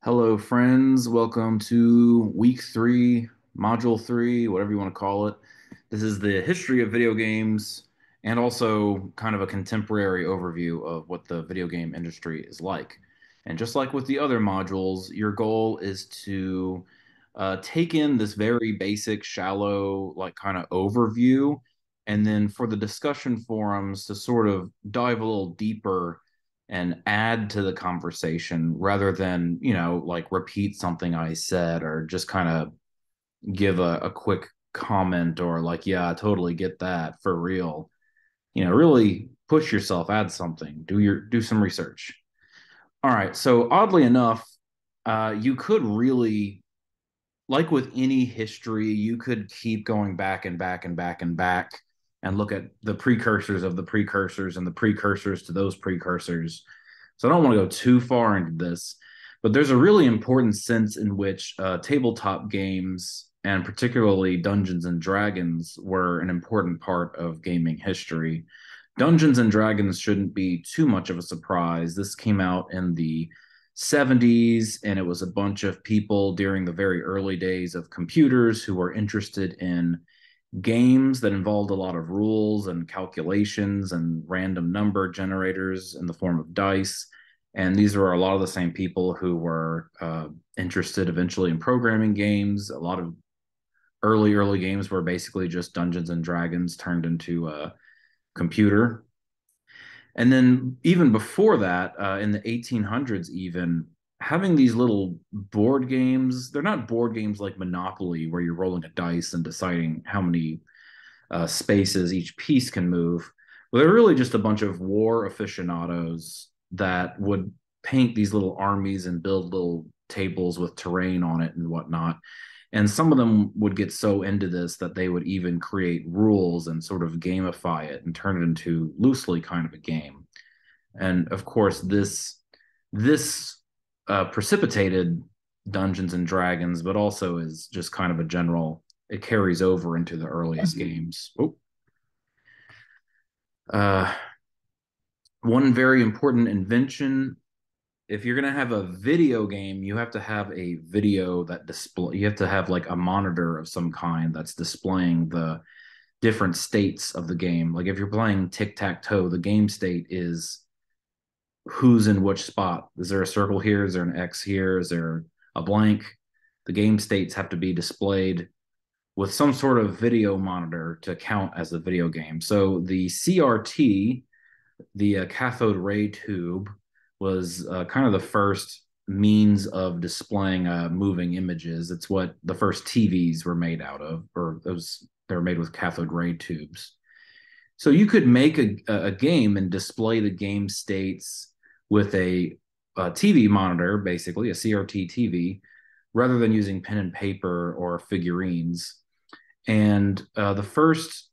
Hello, friends. Welcome to week three, module three, whatever you want to call it. This is the history of video games and also kind of a contemporary overview of what the video game industry is like. And just like with the other modules, your goal is to take in this very basic, shallow, like kind of overview. And then for the discussion forums to sort of dive a little deeper and add to the conversation rather than, like repeat something I said or just kind of give a quick comment or like, yeah, I totally get that for real. Really push yourself, add something, do some research. All right. So oddly enough, you could really, like with any history, you could keep going back and back and back and back and look at the precursors of the precursors and the precursors to those precursors. So I don't want to go too far into this, but there's a really important sense in which tabletop games and particularly Dungeons and Dragons were an important part of gaming history. Dungeons and Dragons shouldn't be too much of a surprise. This came out in the 70s, and it was a bunch of people during the very early days of computers who were interested in games that involved a lot of rules and calculations and random number generators in the form of dice. And these were a lot of the same people who were interested eventually in programming games. A lot of early games were basically just Dungeons and Dragons turned into a computer. And then even before that, in the 1800s, even having these little board games, they're not board games like Monopoly, where you're rolling a dice and deciding how many spaces each piece can move. Well, they're really just a bunch of war aficionados that would paint these little armies and build little tables with terrain on it and whatnot. And some of them would get so into this that they would even create rules and sort of gamify it and turn it into loosely kind of a game. And of course, this precipitated Dungeons and Dragons, but also is just kind of a general. It carries over into the earliest games. Oh, uh, one very important invention. If you're going to have a video game, you have to have a video that display. You have to have like a monitor of some kind that's displaying the different states of the game. Like if you're playing tic tac toe, the game state is who's in which spot. Is there a circle here? Is there an X here? Is there a blank? The game states have to be displayed with some sort of video monitor to count as a video game. So the CRT, the cathode ray tube, was kind of the first means of displaying moving images. It's what the first TVs were made out of, or those they were made with cathode ray tubes. So you could make a game and display the game states with a TV monitor, basically a CRT TV, rather than using pen and paper or figurines. And the first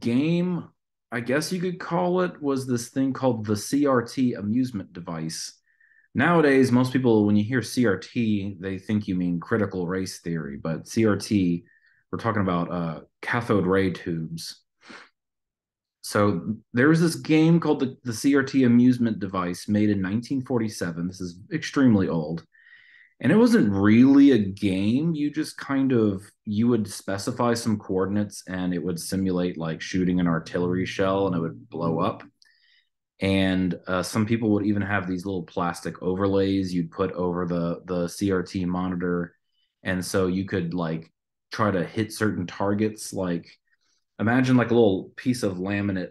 game, I guess you could call it, was this thing called the CRT amusement device. Nowadays, most people, when you hear CRT, they think you mean critical race theory, but CRT, we're talking about cathode ray tubes. So there was this game called the CRT amusement device made in 1947. This is extremely old. And it wasn't really a game. You just kind of you would specify some coordinates and it would simulate like shooting an artillery shell and it would blow up. And some people would even have these little plastic overlays you'd put over the CRT monitor, and so you could like try to hit certain targets. Like imagine like a little piece of laminate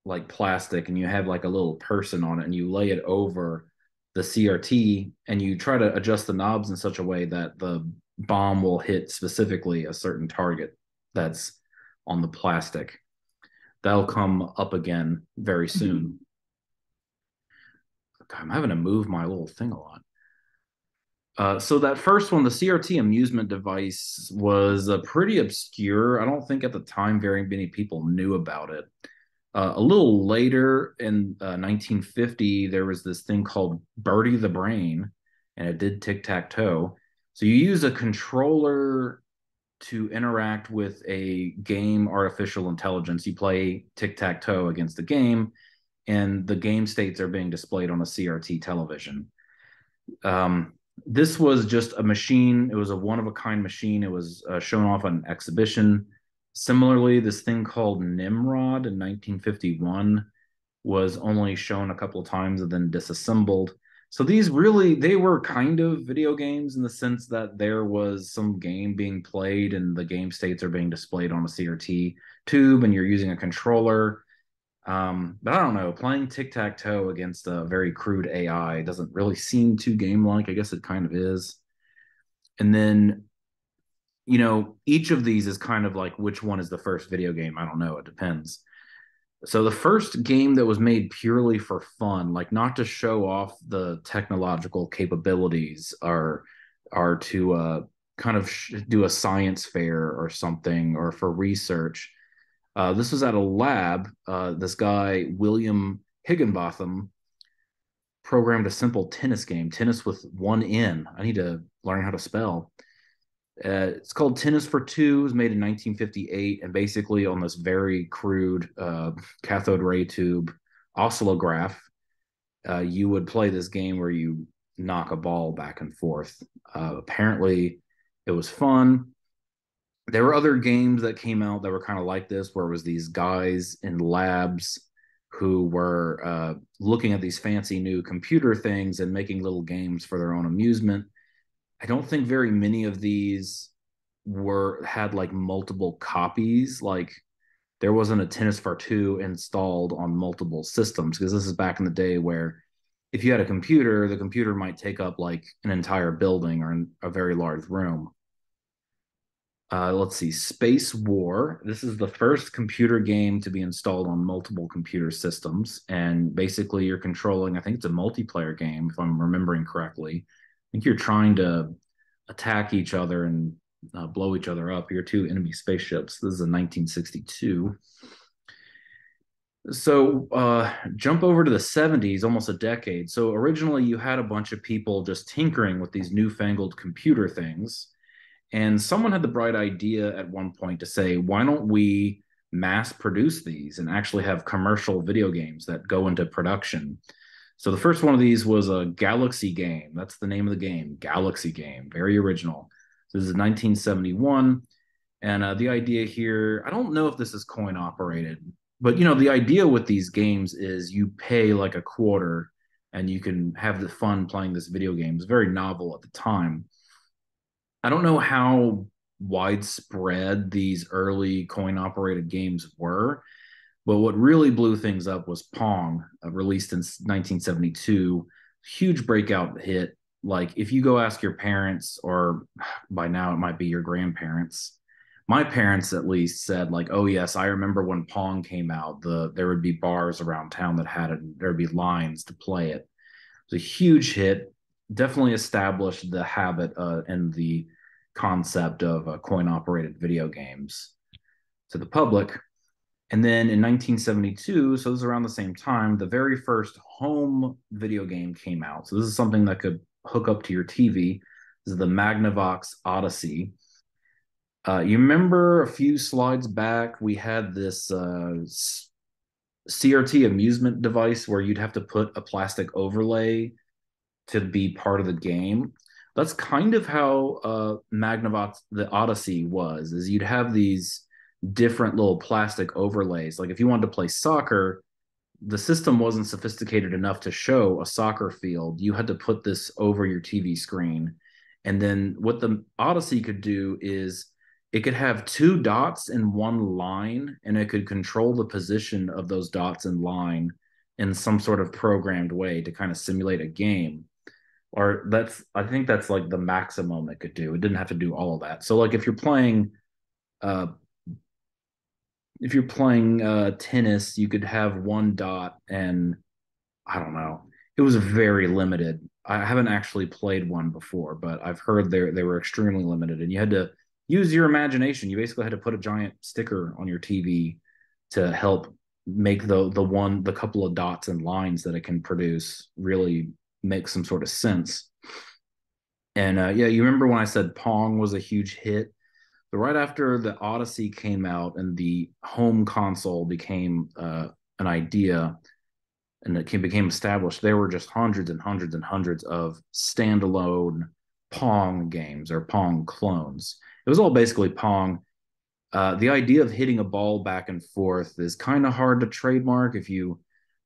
like plastic and you have like a little person on it and you lay it over the CRT and you try to adjust the knobs in such a way that the bomb will hit specifically a certain target that's on the plastic. That'll come up again very soon. God, I'm having to move my little thing a lot. So that first one, the CRT amusement device, was pretty obscure. I don't think at the time very many people knew about it. A little later in 1950, there was this thing called Birdie the Brain, and it did tic tac toe. So you use a controller to interact with a game artificial intelligence. You play tic tac toe against the game, and the game states are being displayed on a CRT television. This was just a machine. It was a one of a kind machine. It was shown off on an exhibition. Similarly, this thing called Nimrod in 1951 was only shown a couple of times and then disassembled. So these really they were kind of video games in the sense that there was some game being played and the game states are being displayed on a CRT tube and you're using a controller. But I don't know, playing tic-tac-toe against a very crude AI doesn't really seem too game-like. I guess it kind of is. And then, each of these is kind of like which one is the first video game. I don't know. It depends. So the first game that was made purely for fun, like not to show off the technological capabilities, are to kind of do a science fair or something, or for research. This was at a lab. This guy William Higginbotham programmed a simple tennis game, tennis with one N. I need to learn how to spell. It's called Tennis for Two. It was made in 1958, and basically on this very crude cathode ray tube oscillograph, you would play this game where you knock a ball back and forth. Apparently, it was fun. There were other games that came out that were kind of like this, where it was these guys in labs who were looking at these fancy new computer things and making little games for their own amusement. I don't think very many of these were had like multiple copies. Like there wasn't a Tennis for Two installed on multiple systems because this is back in the day where if you had a computer, the computer might take up like an entire building or a very large room. Let's see, Space War. This is the first computer game to be installed on multiple computer systems. And basically, you're controlling, I think it's a multiplayer game, if I'm remembering correctly. I think you're trying to attack each other and blow each other up. You're two enemy spaceships. This is in 1962. So jump over to the 70s, almost a decade. So originally, you had a bunch of people just tinkering with these newfangled computer things. And someone had the bright idea at one point to say, why don't we mass produce these and actually have commercial video games that go into production? So the first one of these was a Galaxy game. That's the name of the game, Galaxy Game, very original. So this is 1971. And the idea here, I don't know if this is coin operated, but the idea with these games is you pay like a quarter and you can have the fun playing this video game. It's very novel at the time. I don't know how widespread these early coin operated games were, but what really blew things up was Pong, released in 1972. Huge breakout hit. Like, if you go ask your parents, or by now it might be your grandparents, my parents at least said, like, oh, yes, I remember when Pong came out, there would be bars around town that had it, there'd be lines to play it. It was a huge hit, definitely established the habit and the concept of coin operated video games to the public. And then in 1972, so this is around the same time, the very first home video game came out. So this is something that could hook up to your TV. This is the Magnavox Odyssey. You remember a few slides back, we had this CRT amusement device where you'd have to put a plastic overlay to be part of the game. That's kind of how Magnavox the Odyssey was. Is you'd have these different little plastic overlays. Like if you wanted to play soccer, the system wasn't sophisticated enough to show a soccer field. You had to put this over your TV screen. And then what the Odyssey could do is it could have two dots in one line, and it could control the position of those dots in line in some sort of programmed way to kind of simulate a game. Or I think that's like the maximum it could do. It didn't have to do all of that. So like uh if you're playing tennis, you could have one dot, and I don't know. It was very limited. I haven't actually played one before, but I've heard they were extremely limited, and you had to use your imagination. You basically had to put a giant sticker on your TV to help make the couple of dots and lines that it can produce really make some sort of sense. And yeah, you remember when I said Pong was a huge hit? But right after the Odyssey came out and the home console became an idea, and it became established, there were just hundreds and hundreds and hundreds of standalone Pong games or Pong clones. It was all basically Pong. The idea of hitting a ball back and forth is kind of hard to trademark if you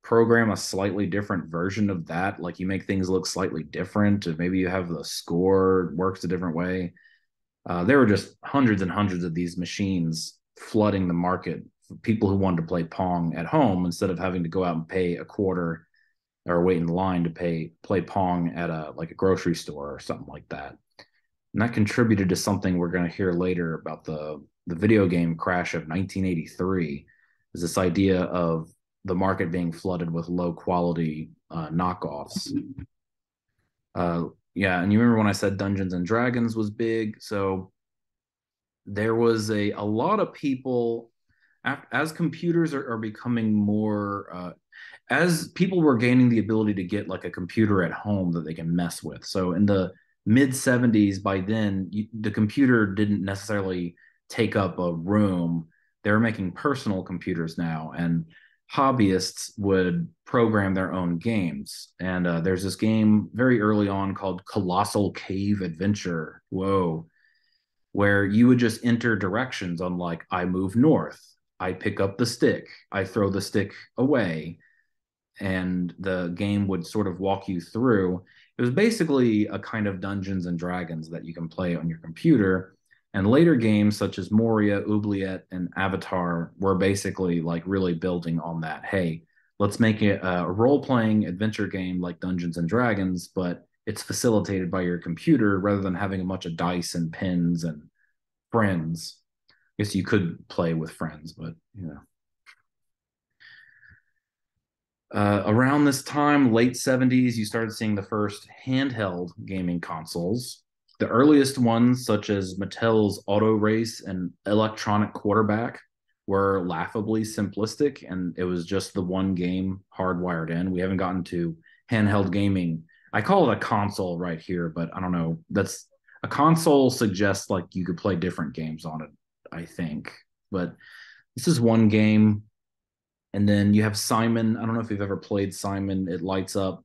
program a slightly different version of that. Like you make things look slightly different, or maybe you have the score works a different way. There were just hundreds and hundreds of these machines flooding the market for people who wanted to play Pong at home instead of having to go out and pay a quarter or wait in line to play Pong at a grocery store or something like that. And that contributed to something we're going to hear later about the video game crash of 1983, is this idea of the market being flooded with low quality knockoffs. Yeah, and you remember when I said Dungeons and Dragons was big? So there was a lot of people, as computers are becoming more as people were gaining the ability to get like a computer at home that they can mess with. So in the mid 70s, by then the computer didn't necessarily take up a room. They were making personal computers now, and hobbyists would program their own games. And there's this game very early on called Colossal Cave Adventure. Whoa. Where you would just enter directions on, like, I move north, I pick up the stick, I throw the stick away, and the game would sort of walk you through. It was basically a kind of Dungeons and Dragons that you can play on your computer. And later games such as Moria, Oubliette, and Avatar were basically like really building on that. Hey, let's make it a role playing adventure game like Dungeons and Dragons, but it's facilitated by your computer rather than having a bunch of dice and pins and friends. I guess you could play with friends, but you know. Around this time, late 70s, you started seeing the first handheld gaming consoles. The earliest ones, such as Mattel's Auto Race and Electronic Quarterback, were laughably simplistic, and it was just the one game hardwired in. We haven't gotten to handheld gaming. I call it a console right here, but I don't know. That's a console suggests like you could play different games on it, I think. But this is one game. And then you have Simon. I don't know if you've ever played Simon. It lights up.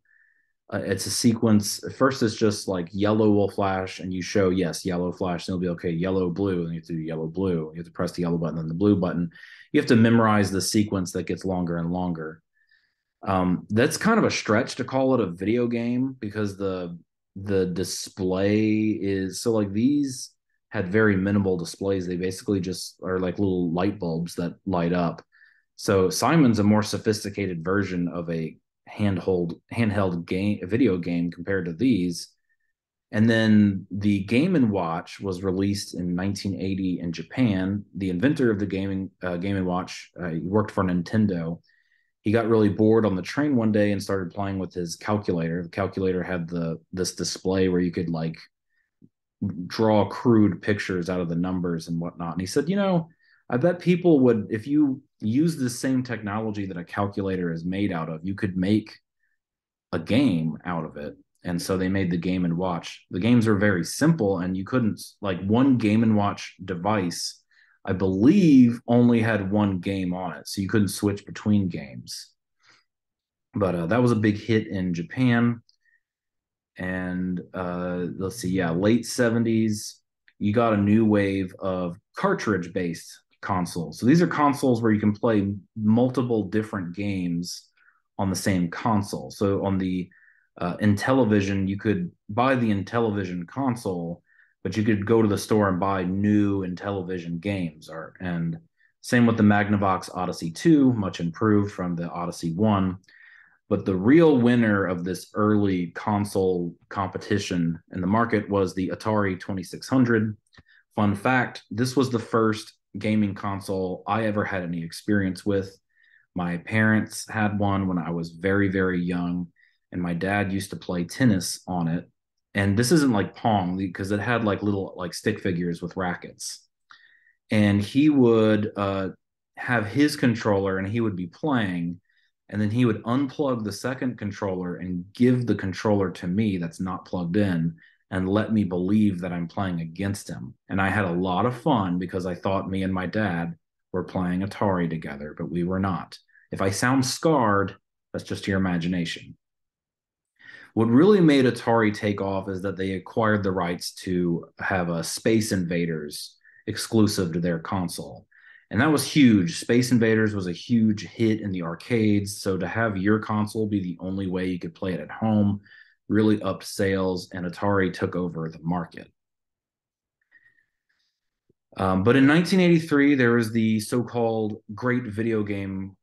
It's a sequence. First, it's just like yellow will flash, and you show, yes, yellow flash. And it'll be okay, yellow, blue. And you have to do yellow, blue. You have to press the yellow button, then the blue button. You have to memorize the sequence that gets longer and longer. That's kind of a stretch to call it a video game because the display is so, like, these had very minimal displays. They basically just are like little light bulbs that light up. So Simon's a more sophisticated version of a handheld game, a video game compared to these. And then the Game and Watch was released in 1980 in Japan. The inventor of the Game and Watch, he worked for Nintendo. He got really bored on the train one day and started playing with his calculator. The calculator had this display where you could like draw crude pictures out of the numbers and whatnot. And he said, I bet people would, if you use the same technology that a calculator is made out of, you could make a game out of it. And so they made the Game and Watch. The games are very simple, and you couldn't, like, one Game and Watch device, I believe, only had one game on it. So you couldn't switch between games. But that was a big hit in Japan. And let's see, yeah, late 70s, you got a new wave of cartridge based consoles. So these are consoles where you can play multiple different games on the same console. So on the Intellivision, you could buy the Intellivision console, but you could go to the store and buy new Intellivision games. And same with the Magnavox Odyssey 2, much improved from the Odyssey 1. But the real winner of this early console competition in the market was the Atari 2600. Fun fact, this was the first gaming console I ever had any experience with. My parents had one when I was very, very young, and my dad used to play tennis on it. And this isn't like Pong because it had like little like stick figures with rackets. And he would have his controller and he would be playing, and then he would unplug the second controller and give the controller to me that's not plugged in and let me believe that I'm playing against him. And I had a lot of fun because I thought me and my dad were playing Atari together, but we were not. If I sound scarred, That's just your imagination. What really made Atari take off is that they acquired the rights to have a Space Invaders exclusive to their console. And that was huge. Space Invaders was a huge hit in the arcades. So to have your console be the only way you could play it at home really upped sales, and Atari took over the market. But in 1983, there was the so called Great Video Game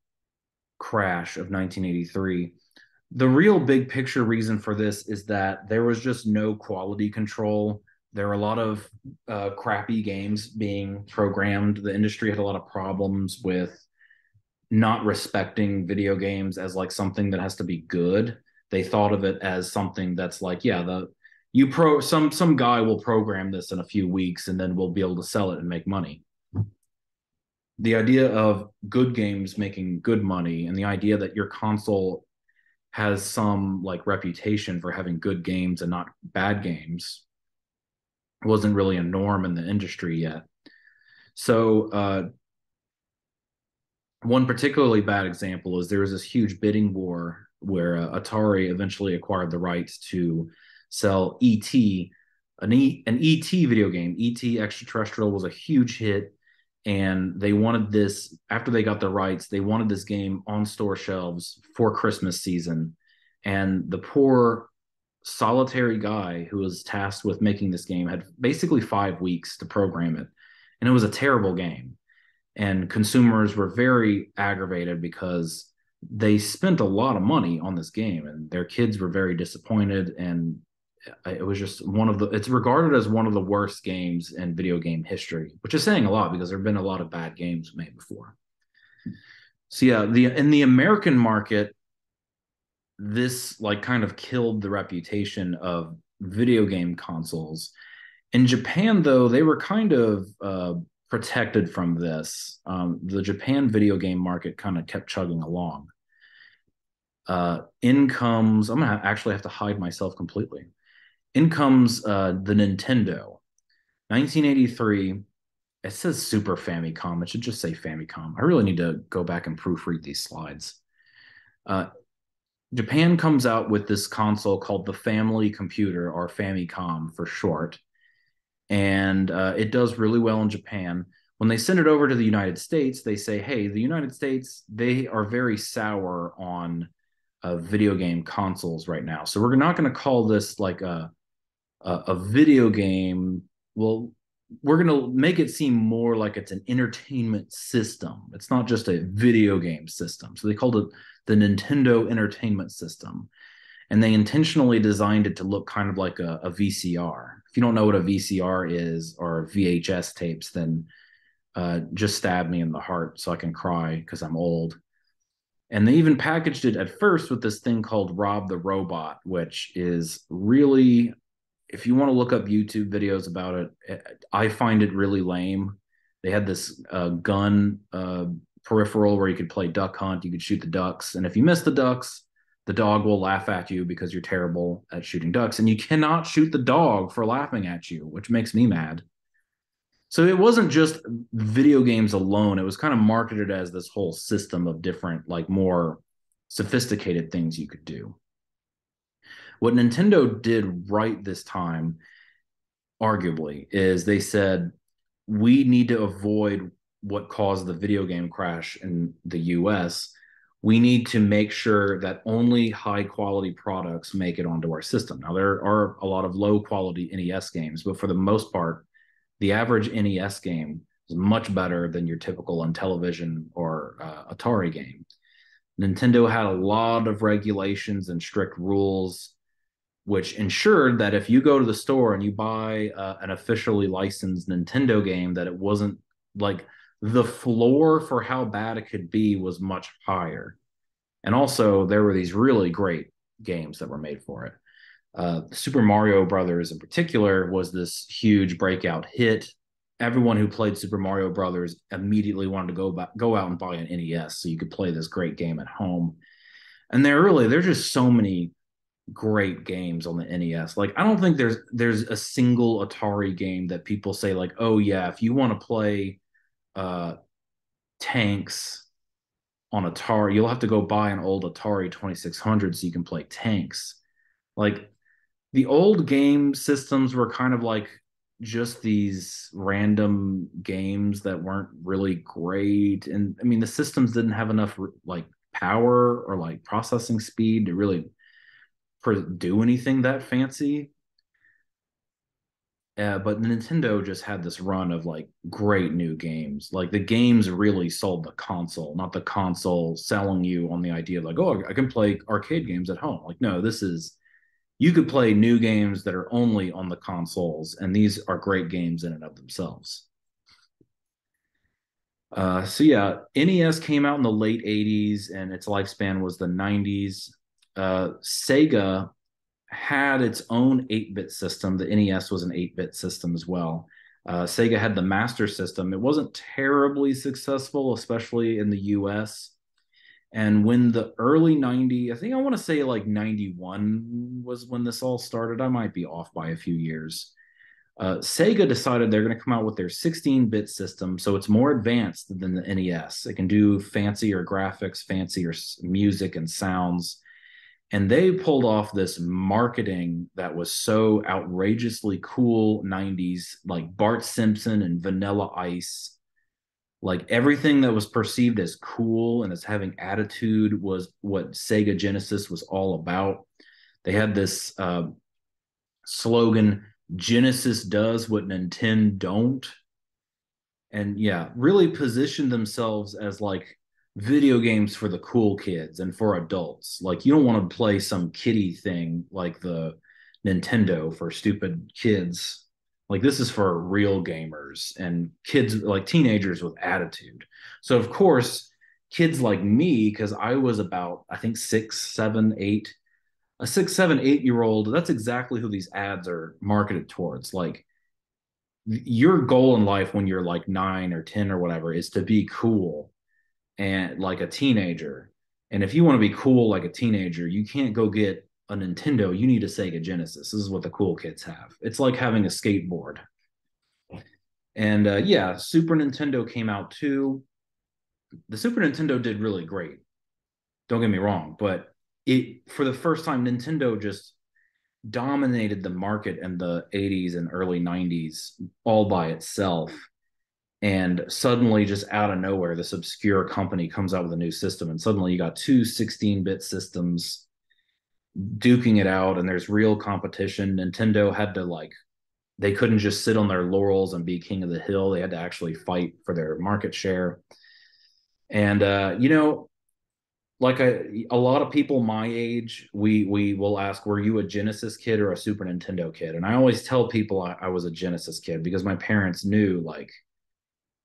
Crash of 1983. The real big picture reason for this is that there was just no quality control. There were a lot of crappy games being programmed. The industry had a lot of problems with not respecting video games as like something that has to be good. They thought of it as something that's like, yeah, the you pro some guy will program this in a few weeks and then we'll be able to sell it and make money. The idea of good games making good money and the idea that your console has some like reputation for having good games and not bad games wasn't really a norm in the industry yet. So one particularly bad example is there was this huge bidding war where Atari eventually acquired the rights to sell ET, an ET video game. ET Extraterrestrial was a huge hit, and they wanted this after they got the rights. They wanted this game on store shelves for Christmas season, and the poor solitary guy who was tasked with making this game had basically 5 weeks to program it, and it was a terrible game, and consumers were very aggravated because they spent a lot of money on this game and their kids were very disappointed, and it was just it's regarded as one of the worst games in video game history, which is saying a lot because there have been a lot of bad games made before. So yeah, the in the American market, this like kind of killed the reputation of video game consoles. In Japan, though, they were kind of protected from this. The Japan video game market kind of kept chugging along. In comes, I'm gonna actually have to hide myself completely. In comes the Nintendo. 1983, it says Super Famicom. It should just say Famicom. I really need to go back and proofread these slides. Uh, Japan comes out with this console called the Family Computer, or Famicom for short, and it does really well in Japan. When they send it over to the United States, they say, "Hey, the United States, they are very sour on video game consoles right now, so we're not going to call this like a video game. Well, we're going to make it seem more like it's an entertainment system. It's not just a video game system." So they called it the Nintendo Entertainment System. And they intentionally designed it to look kind of like a VCR. If you don't know what a VCR is or VHS tapes, then just stab me in the heart so I can cry because I'm old. And they even packaged it at first with this thing called Rob the Robot, which is really, if you want to look up YouTube videos about it, I find it really lame. They had this gun peripheral where you could play duck hunt, you could shoot the ducks, and if you miss the ducks, the dog will laugh at you because you're terrible at shooting ducks, and you cannot shoot the dog for laughing at you, which makes me mad. So it wasn't just video games alone. It was kind of marketed as this whole system of different, like more sophisticated things you could do. What Nintendo did right this time, arguably, is they said, we need to avoid what caused the video game crash in the US. We need to make sure that only high quality products make it onto our system. Now, there are a lot of low quality NES games, but for the most part, the average NES game is much better than your typical Intellivision or Atari game. Nintendo had a lot of regulations and strict rules, which ensured that if you go to the store and you buy an officially licensed Nintendo game, that it wasn't like the floor for how bad it could be was much higher. And also, there were these really great games that were made for it. Super Mario Brothers in particular was this huge breakout hit. Everyone who played Super Mario Brothers immediately wanted to go out and buy an NES so you could play this great game at home. And there's just so many great games on the NES. Like I don't think there's a single Atari game that people say like, oh yeah, if you want to play tanks on Atari. You'll have to go buy an old Atari 2600 so you can play tanks. Like the old game systems were kind of like just these random games that weren't really great. And I mean, the systems didn't have enough like power or like processing speed to really do anything that fancy. But Nintendo just had this run of like great new games. Like the games really sold the console, not the console selling you on the idea of like, oh, I can play arcade games at home. Like, no, this is you could play new games that are only on the consoles, and these are great games in and of themselves. So yeah, NES came out in the late 80s and its lifespan was the 90s. Sega had its own 8-bit system. The NES was an 8-bit system as well. Sega had the Master System. It wasn't terribly successful, especially in the US. And when the early 90s, I think I want to say like 91 was when this all started. I might be off by a few years. Sega decided they're going to come out with their 16-bit system, so it's more advanced than the NES. It can do fancier graphics, fancier music and sounds. And they pulled off this marketing that was so outrageously cool 90s, like Bart Simpson and Vanilla Ice. Like everything that was perceived as cool and as having attitude was what Sega Genesis was all about. They had this slogan, Genesis does what Nintendo don't. And yeah, really positioned themselves as like video games for the cool kids and for adults. Like you don't want to play some kiddie thing like the Nintendo for stupid kids. Like this is for real gamers and kids like teenagers with attitude. So of course, kids like me, because I was about I think 6, 7, 8, a 6, 7, 8 year old. That's exactly who these ads are marketed towards. Like your goal in life when you're like 9 or 10 or whatever is to be cool and like a teenager. And if you want to be cool like a teenager, you can't go get a Nintendo. You need a Sega Genesis. This is what the cool kids have. It's like having a skateboard. And yeah, Super Nintendo came out too. The Super Nintendo did really great. Don't get me wrong, but it for the first time, Nintendo just dominated the market in the 80s and early 90s all by itself. And suddenly, just out of nowhere, this obscure company comes out with a new system. And suddenly, you got two 16-bit systems duking it out, and there's real competition. Nintendo had to, like, they couldn't just sit on their laurels and be king of the hill. They had to actually fight for their market share. And, like a lot of people my age, we will ask, were you a Genesis kid or a Super Nintendo kid? And I always tell people I was a Genesis kid because my parents knew like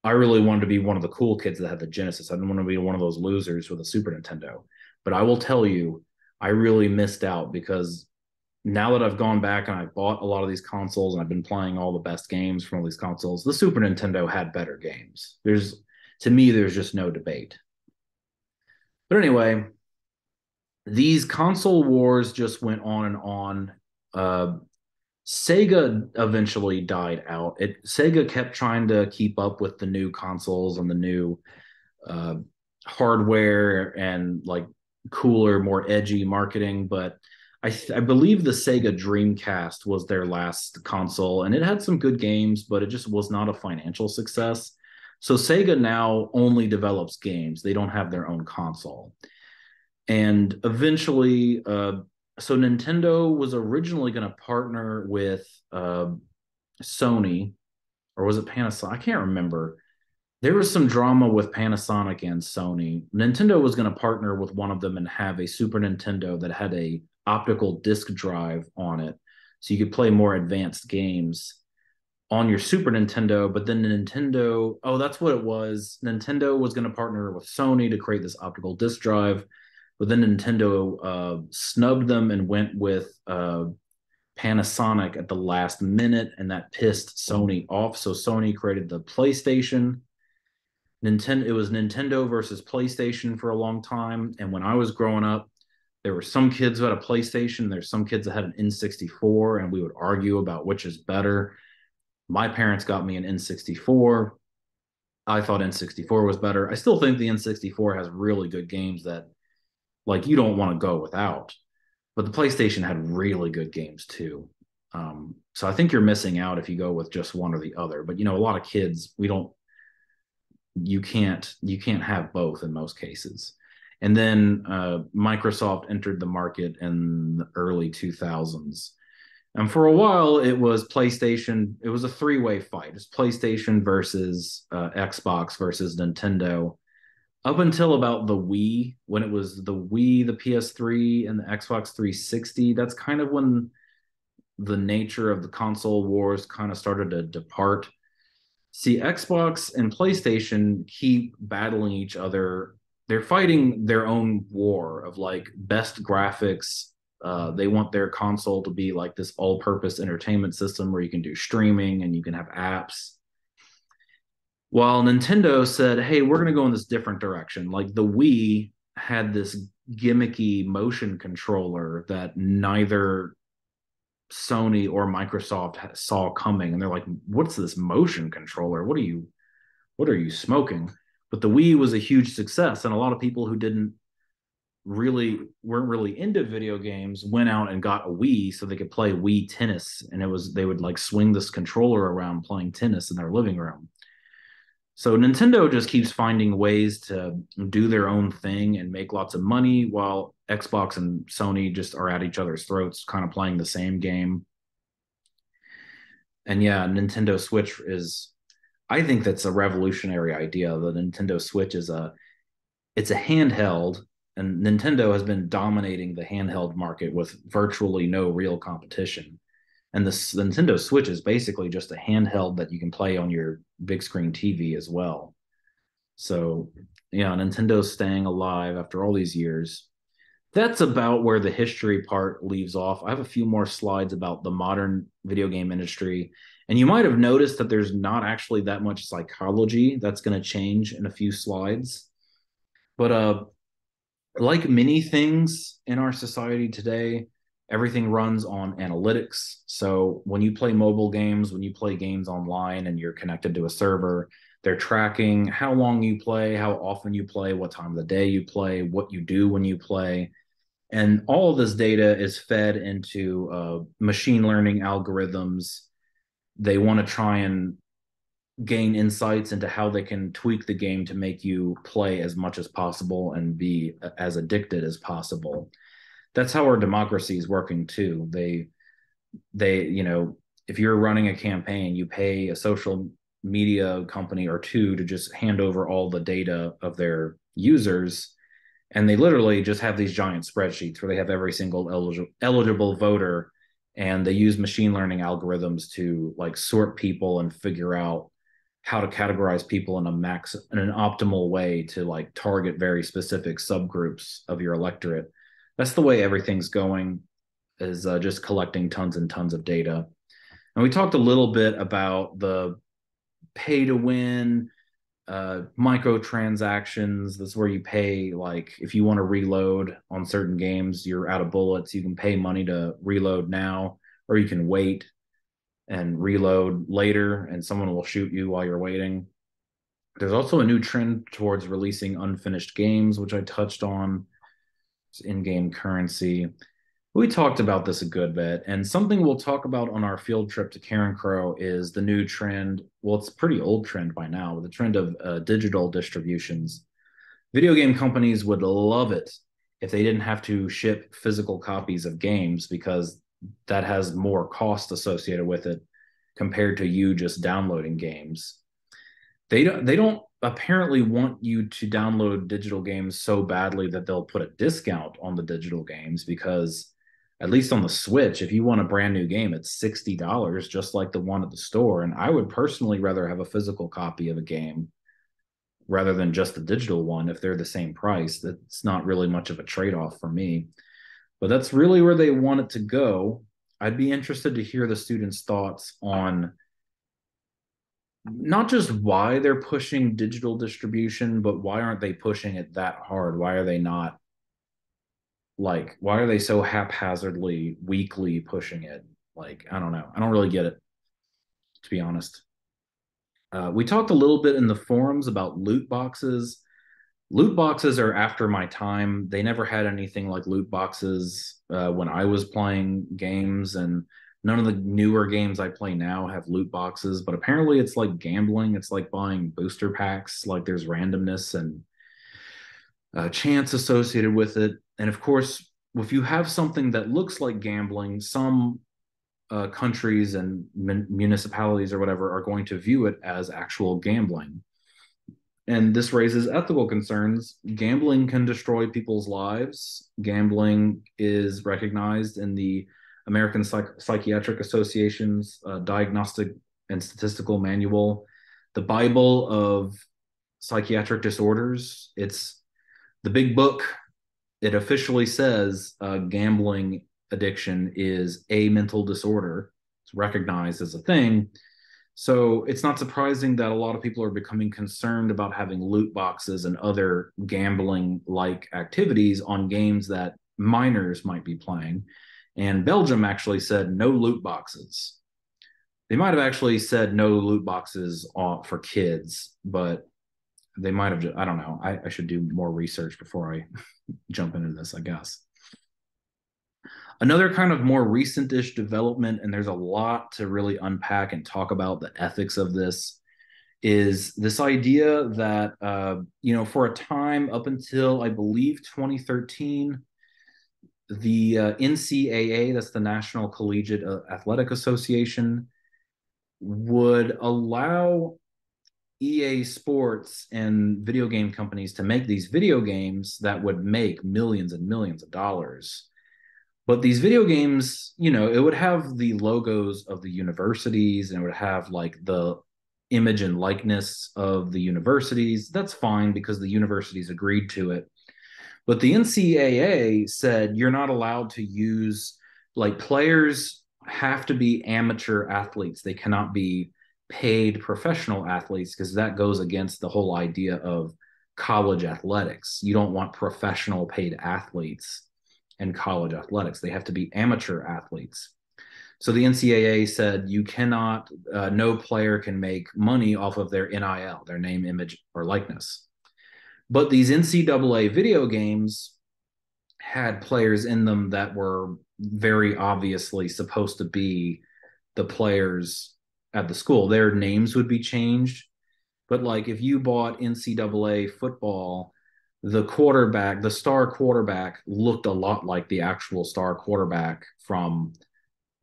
I really wanted to be one of the cool kids that had the Genesis. I didn't want to be one of those losers with a Super Nintendo. But I will tell you, I really missed out because now that I've gone back and I've bought a lot of these consoles and I've been playing all the best games from all these consoles, the Super Nintendo had better games. To me, there's just no debate. But anyway, these console wars just went on and on. Uh, Sega eventually died out. Sega kept trying to keep up with the new consoles and the new uh, hardware and like cooler, more edgy marketing. But I believe the Sega Dreamcast was their last console, and it had some good games, but it just was not a financial success. So Sega now only develops games; they don't have their own console. And eventually, so Nintendo was originally going to partner with Sony, or was it Panasonic? I can't remember. There was some drama with Panasonic and Sony. Nintendo was going to partner with one of them and have a Super Nintendo that had a optical disc drive on it, so you could play more advanced games on your Super Nintendo. But then Nintendo, oh, that's what it was. Nintendo was going to partner with Sony to create this optical disc drive, but then Nintendo snubbed them and went with Panasonic at the last minute, and that pissed Sony off. So Sony created the PlayStation. It was Nintendo versus PlayStation for a long time. And when I was growing up, there were some kids who had a PlayStation. There's some kids that had an N64, and we would argue about which is better. My parents got me an N64. I thought N64 was better. I still think the N64 has really good games that like you don't want to go without. But the PlayStation had really good games too. So I think you're missing out if you go with just one or the other. But a lot of kids, we don't, you can't have both in most cases. And then Microsoft entered the market in the early 2000s. And for a while, it was PlayStation. It was a three-way fight. It's PlayStation versus Xbox versus Nintendo up until about the Wii, when it was the Wii, the PS3, and the Xbox 360. That's kind of when the nature of the console wars kind of started to depart. See, Xbox and PlayStation keep battling each other. They're fighting their own war of like best graphics. They want their console to be like this all-purpose entertainment system where you can do streaming and you can have apps. While Nintendo said, "Hey, we're going to go in this different direction." Like the Wii had this gimmicky motion controller that neither Sony or Microsoft saw coming, and they're like, "What's this motion controller? What are you smoking?" But the Wii was a huge success, and a lot of people who didn't really weren't really into video games went out and got a Wii so they could play Wii tennis, and they would like swing this controller around playing tennis in their living room. So Nintendo just keeps finding ways to do their own thing and make lots of money while Xbox and Sony just are at each other's throats, kind of playing the same game. And yeah, Nintendo Switch is, I think that's a revolutionary idea. The Nintendo Switch it's a handheld, and Nintendo has been dominating the handheld market with virtually no real competition. And the Nintendo Switch is basically just a handheld that you can play on your big screen TV as well. So, yeah, Nintendo's staying alive after all these years. That's about where the history part leaves off. I have a few more slides about the modern video game industry. And you might have noticed that there's not actually that much psychology. That's going to change in a few slides. But like many things in our society today, everything runs on analytics. So when you play mobile games, when you play games online and you're connected to a server, they're tracking how long you play, how often you play, what time of the day you play, what you do when you play. And all of this data is fed into machine learning algorithms. They want to try and gain insights into how they can tweak the game to make you play as much as possible and be as addicted as possible. That's how our democracy is working too. They if you're running a campaign, you pay a social media company or two to just hand over all the data of their users, and they literally just have these giant spreadsheets where they have every single eligible voter, and they use machine learning algorithms to like sort people and figure out how to categorize people in an optimal way to like target very specific subgroups of your electorate. That's the way everything's going, is just collecting tons and tons of data. And we talked a little bit about the pay to win, microtransactions. That's where you pay, like if you want to reload on certain games, you're out of bullets, you can pay money to reload now, or you can wait and reload later and someone will shoot you while you're waiting. There's also a new trend towards releasing unfinished games, which I touched on. It's in-game currency. We talked about this a good bit, and something we'll talk about on our field trip to Carencro is the new trend. Well, it's a pretty old trend by now, the trend of digital distributions. Video game companies would love it if they didn't have to ship physical copies of games because that has more cost associated with it compared to you just downloading games. They don't apparently want you to download digital games so badly that they'll put a discount on the digital games, because at least on the Switch, if you want a brand new game, it's $60 just like the one at the store. And I would personally rather have a physical copy of a game rather than just the digital one if they're the same price. That's not really much of a trade-off for me. But that's really where they want it to go. I'd be interested to hear the students' thoughts on not just why they're pushing digital distribution, but why aren't they pushing it that hard? Why are they not like, why are they so haphazardly, weakly pushing it? Like, I don't know. I don't really get it, to be honest. We talked a little bit in the forums about loot boxes. Loot boxes are after my time. They never had anything like loot boxes when I was playing games, and none of the newer games I play now have loot boxes. But apparently, it's like gambling. It's like buying booster packs. Like there's randomness and chance associated with it. And of course, if you have something that looks like gambling, some countries and municipalities or whatever are going to view it as actual gambling. And this raises ethical concerns. Gambling can destroy people's lives. Gambling is recognized in the American Psychiatric Association's Diagnostic and Statistical Manual, the Bible of psychiatric disorders. It's the big book. It officially says gambling addiction is a mental disorder. It's recognized as a thing. So it's not surprising that a lot of people are becoming concerned about having loot boxes and other gambling like activities on games that minors might be playing. And Belgium actually said no loot boxes. They might have actually said no loot boxes for kids, but they might have, I don't know. I should do more research before I jump into this, I guess. Another kind of more recent-ish development, and there's a lot to really unpack and talk about the ethics of this, is this idea that, for a time up until, I believe, 2013, the NCAA, that's the National Collegiate Athletic Association, would allow EA Sports and video game companies to make these video games that would make millions and millions of dollars. But these video games, it would have the logos of the universities and it would have like the image and likeness of the universities. That's fine because the universities agreed to it. But the NCAA said you're not allowed to use, like, players have to be amateur athletes. They cannot be paid professional athletes because that goes against the whole idea of college athletics. You don't want professional paid athletes in college athletics. They have to be amateur athletes. So the NCAA said you cannot, no player can make money off of their NIL, their name, image, or likeness. But these NCAA video games had players in them that were very obviously supposed to be the players at the school. Their names would be changed. But like if you bought NCAA football, the quarterback, the star quarterback, looked a lot like the actual star quarterback from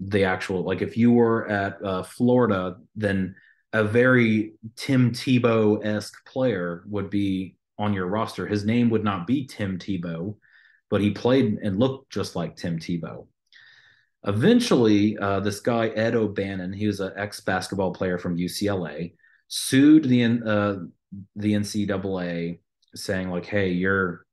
the actual, like if you were at Florida, then a very Tim Tebow-esque player would be on your roster. His name would not be Tim Tebow, but he played and looked just like Tim Tebow. Eventually, this guy, Ed O'Bannon, he was an ex-basketball player from UCLA, sued the NCAA saying like, hey, or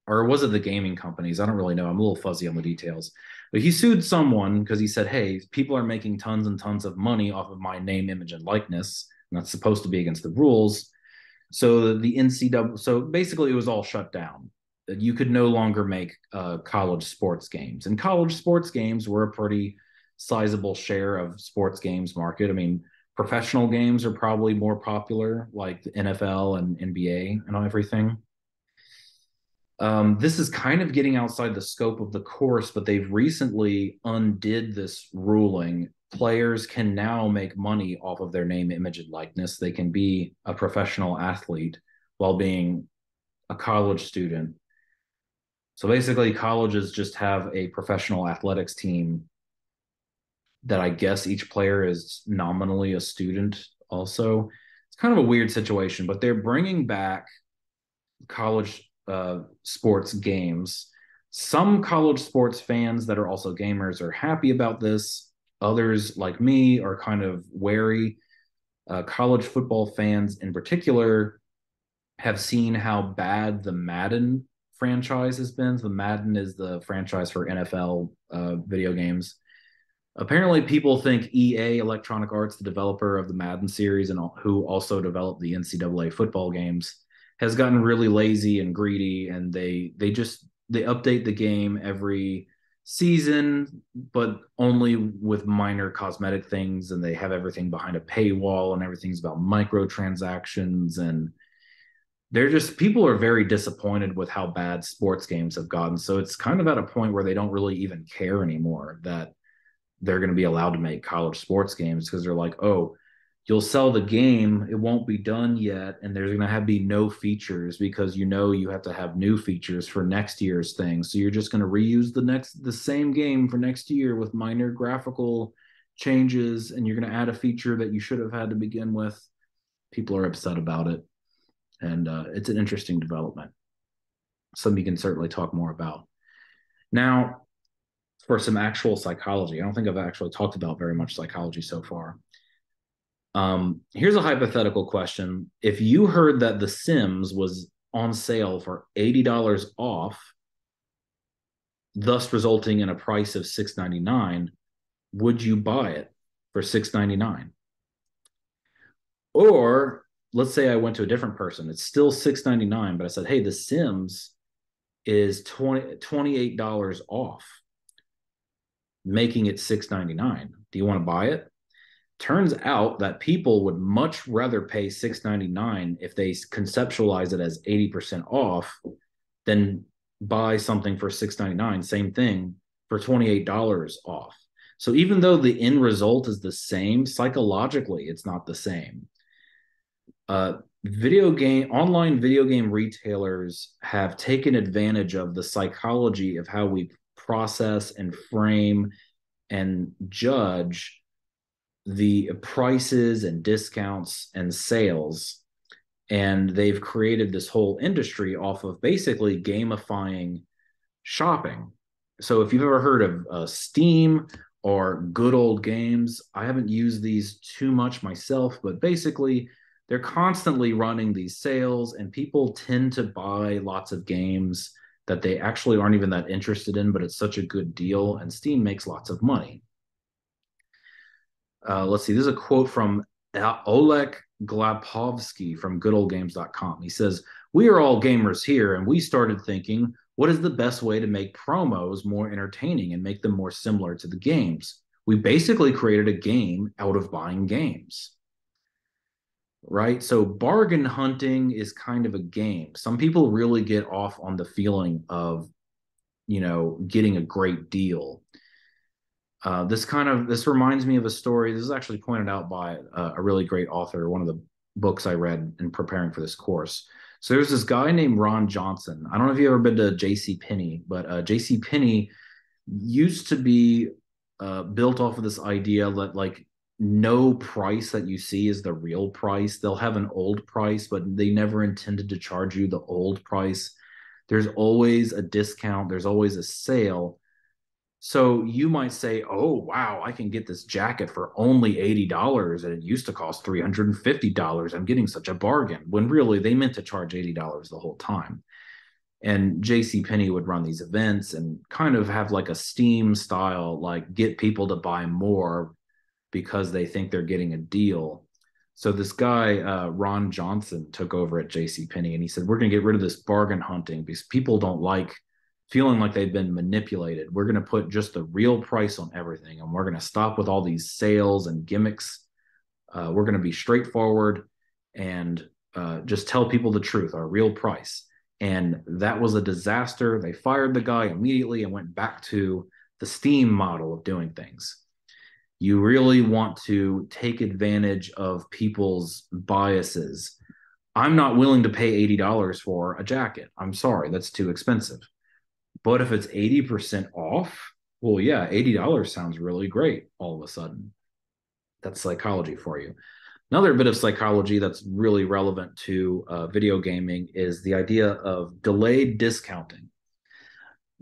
was it the gaming companies? I don't really know. I'm a little fuzzy on the details. But he sued someone because he said, hey, people are making tons and tons of money off of my name, image, and likeness. And that's supposed to be against the rules. So the NCAA, so basically it was all shut down. You could no longer make college sports games. And college sports games were a pretty sizable share of sports games market. I mean, professional games are probably more popular, like the NFL and NBA and everything. This is kind of getting outside the scope of the course, but they've recently undid this ruling. Players can now make money off of their name, image, and likeness. They can be a professional athlete while being a college student. So basically, colleges just have a professional athletics team that I guess each player is nominally a student also. It's kind of a weird situation, but they're bringing back college sports games. Some college sports fans that are also gamers are happy about this. Others, like me, are kind of wary. College football fans in particular have seen how bad the Madden franchise has been. The Madden is the franchise for NFL video games. Apparently, people think EA, Electronic Arts, the developer of the Madden series and who also developed the NCAA football games, has gotten really lazy and greedy, and they update the game every season, but only with minor cosmetic things, and they have everything behind a paywall, and everything's about microtransactions. And they're just, people are very disappointed with how bad sports games have gotten. So it's kind of at a point where they don't really even care anymore that they're going to be allowed to make college sports games, because they're like, oh, you'll sell the game, it won't be done yet, and there's going to have be no features, because you have to have new features for next year's thing. So you're just going to reuse the same game for next year with minor graphical changes, and you're going to add a feature that you should have had to begin with. People are upset about it, and it's an interesting development. Something you can certainly talk more about. Now, for some actual psychology, I don't think I've actually talked about very much psychology so far. Here's a hypothetical question. If you heard that The Sims was on sale for $80 off, thus resulting in a price of $6.99, would you buy it for $6.99? Or let's say I went to a different person. It's still $6.99, but I said, hey, The Sims is $28 off, making it $6.99. Do you want to buy it? Turns out that people would much rather pay $6.99 if they conceptualize it as 80% off than buy something for $6.99, same thing, for $28 off. So even though the end result is the same, psychologically, it's not the same. Online video game retailers have taken advantage of the psychology of how we process and frame and judge the prices and discounts and sales. And they've created this whole industry off of basically gamifying shopping. So if you've ever heard of Steam or Good Old Games, I haven't used these too much myself, but basically they're constantly running these sales, and people tend to buy lots of games that they actually aren't even that interested in, but it's such a good deal, and Steam makes lots of money. Let's see, there's a quote from Oleg Glapovsky from goodoldgames.com. He says, we are all gamers here, and we started thinking, what is the best way to make promos more entertaining and make them more similar to the games? We basically created a game out of buying games. Right? So bargain hunting is kind of a game. Some people really get off on the feeling of, getting a great deal. This reminds me of a story. This is actually pointed out by a really great author, one of the books I read in preparing for this course. So there's this guy named Ron Johnson. I don't know if you've ever been to J.C. Penney, but J.C. Penney used to be built off of this idea that like no price that you see is the real price. They'll have an old price, but they never intended to charge you the old price. There's always a discount. There's always a sale. So you might say, oh, wow, I can get this jacket for only $80 and it used to cost $350. I'm getting such a bargain, when really they meant to charge $80 the whole time. And J.C. Penney would run these events and kind of have like a Steam style, like get people to buy more because they think they're getting a deal. So this guy, Ron Johnson, took over at J.C. Penney, and he said, we're going to get rid of this bargain hunting because people don't like feeling like they've been manipulated. We're going to put just the real price on everything, and we're going to stop with all these sales and gimmicks. We're going to be straightforward and just tell people the truth, our real price. And that was a disaster. They fired the guy immediately and went back to the Steam model of doing things. You really want to take advantage of people's biases. I'm not willing to pay $80 for a jacket. I'm sorry, that's too expensive. But if it's 80% off, well, yeah, $80 sounds really great all of a sudden. That's psychology for you. Another bit of psychology that's really relevant to video gaming is the idea of delayed discounting.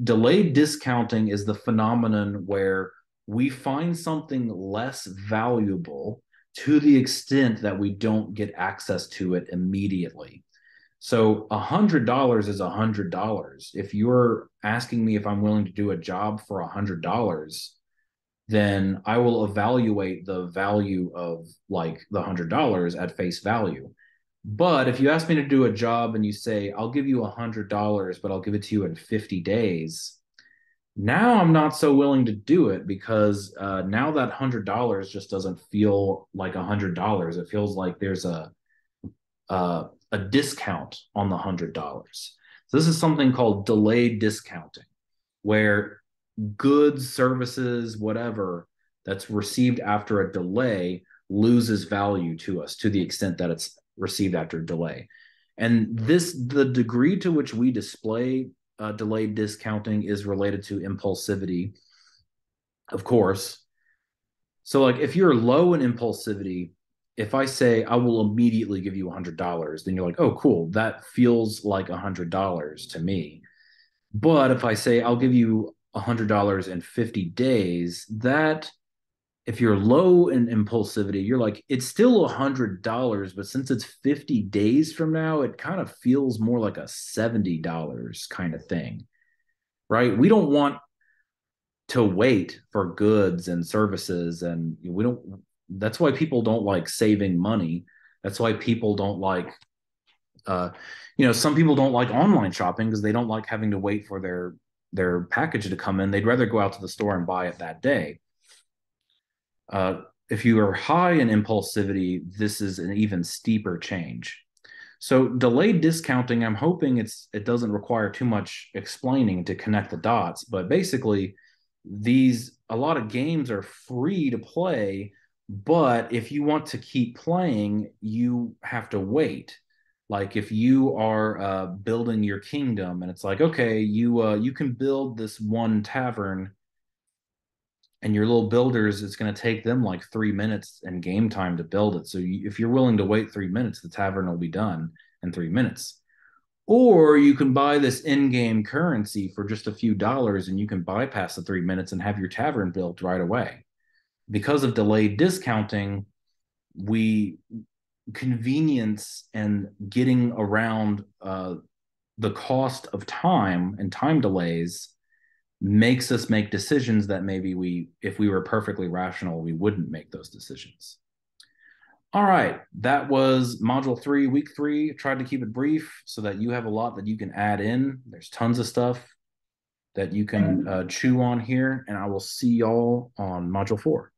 Delayed discounting is the phenomenon where we find something less valuable to the extent that we don't get access to it immediately. So $100 is $100. If you're asking me if I'm willing to do a job for $100, then I will evaluate the value of like the $100 at face value. But if you ask me to do a job and you say, I'll give you $100, but I'll give it to you in 50 days, Now I'm not so willing to do it because now that $100 just doesn't feel like $100. It feels like there's a discount on the $100. So this is something called delayed discounting, where goods, services, whatever that's received after a delay loses value to us to the extent that it's received after a delay. And the degree to which we display delayed discounting is related to impulsivity, of course. So, like, if you're low in impulsivity, if I say I will immediately give you $100, then you're like, oh, cool, that feels like $100 to me. But if I say I'll give you $100 in 50 days, that if you're low in impulsivity, you're like, it's still $100, but since it's 50 days from now, it kind of feels more like a $70 kind of thing, right? We don't want to wait for goods and services, and we don't, that's why people don't like saving money. That's why people don't like uh, some people don't like online shopping because they don't like having to wait for their package to come in. They'd rather go out to the store and buy it that day. If you are high in impulsivity, this is an even steeper change. So delayed discounting, I'm hoping it doesn't require too much explaining to connect the dots, but basically these a lot of games are free to play, but if you want to keep playing, you have to wait. Like if you are building your kingdom and it's like, okay, you can build this one tavern and your little builders, it's going to take them like 3 minutes and game time to build it. So if you're willing to wait 3 minutes, the tavern will be done in 3 minutes. Or you can buy this in-game currency for just a few dollars and you can bypass the 3 minutes and have your tavern built right away. Because of delayed discounting, we convenience and getting around the cost of time and time delays makes us make decisions that maybe if we were perfectly rational, we wouldn't make those decisions. All right, that was module 3, week 3. Tried to keep it brief so that you have a lot that you can add in. There's tons of stuff that you can chew on here, and I will see y'all on module 4.